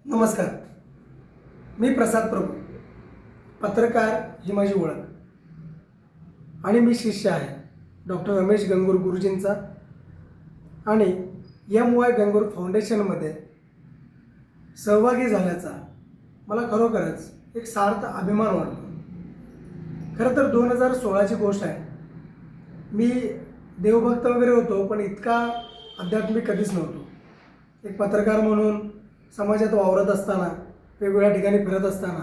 नमस्कार. मी प्रसाद प्रभू, पत्रकार ही माझी ओळख आणि मी शिष्य आहे डॉक्टर रमेश गंगूर गुरुजींचा आणि MY गंगूर फाउंडेशनमध्ये सहभागी झाल्याचा मला खरोखरच एक सार्थ अभिमान वाटतो. खरं तर 2016ची गोष्ट आहे. मी देवभक्त वगैरे होतो, पण इतका आध्यात्मिक कधीच नव्हतो. एक पत्रकार म्हणून समाजात वावरत असताना, वेगवेगळ्या ठिकाणी फिरत असताना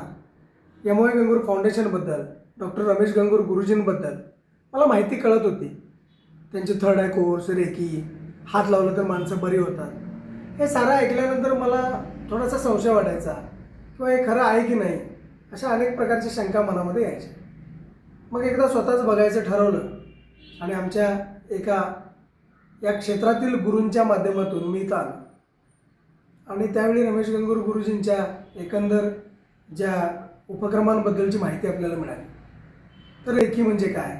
MY गंगूर फाउंडेशनबद्दल, डॉक्टर रमेश गंगूर गुरुजींबद्दल मला माहिती कळत होती. त्यांचे थर्ड आय कोर्स, रेकी, हात लावलं तर माणसं बरी होतात, हे सारं ऐकल्यानंतर मला थोडासा संशय वाटायचा किंवा हे खरं आहे की नाही, अशा अनेक प्रकारच्या शंका मनामध्ये यायच्या. मग एकदा स्वतःच बघायचं ठरवलं आणि आमच्या एका या क्षेत्रातील गुरूंच्या माध्यमातून मी इथं आलो आणि त्यावेळी रमेश गंगूर गुरुजींच्या एकंदर ज्या उपक्रमांबद्दलची माहिती आपल्याला मिळाली. तर रेकी म्हणजे काय,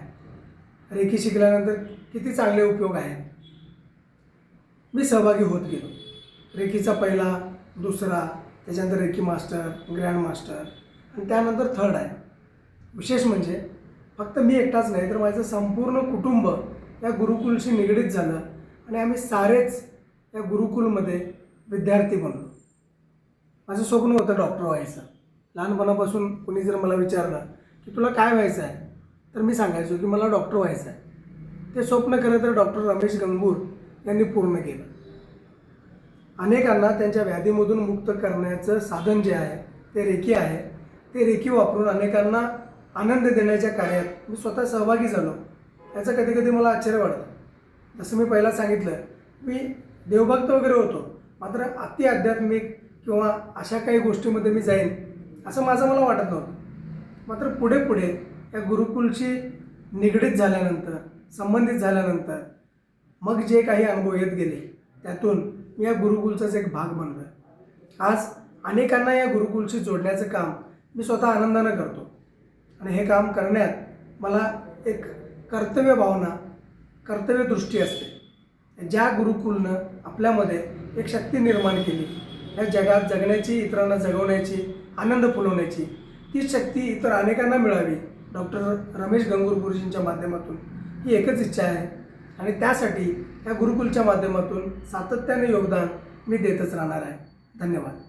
रेकी शिकल्यानंतर किती चांगले उपयोग आहेत, मी सहभागी होत गेलो. रेकीचा पहिला, दुसरा, त्याच्यानंतर रेकी मास्टर, ग्रँड मास्टर आणि त्यानंतर थर्ड आहे. विशेष म्हणजे फक्त मी एकटाच नाही, तर माझं संपूर्ण कुटुंब या गुरुकुलशी निगडीत झालं आणि आम्ही सारेच या गुरुकुलमध्ये विद्यार्थी बनलो. माझं स्वप्न होतं डॉक्टर व्हायचं. लहानपणापासून कुणी जर मला विचारलं की तुला काय व्हायचं आहे, तर मी सांगायचो की मला डॉक्टर व्हायचं आहे. ते स्वप्न खरं तर डॉक्टर रमेश गंगूर यांनी पूर्ण केलं. अनेकांना त्यांच्या व्याधीमधून मुक्त करण्याचं साधन जे आहे ते रेकी आहे. ते रेकी वापरून अनेकांना आनंद देण्याच्या कार्यात मी स्वतः सहभागी झालो. याचं कधी कधी मला आश्चर्य वाटतं. जसं मी पहिला सांगितलं, मी देवभक्त वगैरे होतो, मात्र अति आध्यात्मिक किंवा अशा काही गोष्टीमध्ये मी जाईन असं मला वाटत नव्हतं. मात्र पुढे पुढे या गुरुकुलशी निगडीत झाल्यानंतर, संबंधित झाल्यानंतर मग जे काही अनुभव येत गेले, त्यातून मी या गुरुकुलचाच एक भाग बनलो. आज अनेकांना या गुरुकुलशी जोडण्याचं काम मी स्वतः आनंदानं करतो आणि हे काम करण्यात मला एक कर्तव्य भावना, कर्तव्यदृष्टी असते. ज्या गुरुकुलनं आपल्यामध्ये एक शक्ती निर्माण केली, या जगात जगण्याची, इतरांना जगवण्याची, आनंद फुलवण्याची, ती शक्ती इतर अनेकांना मिळावी डॉक्टर रमेश गंगूर गुरुजींच्या माध्यमातून, ही एकच इच्छा आहे. आणि त्यासाठी या गुरुकुलच्या माध्यमातून सातत्याने योगदान मी देतच राहणार आहे. धन्यवाद.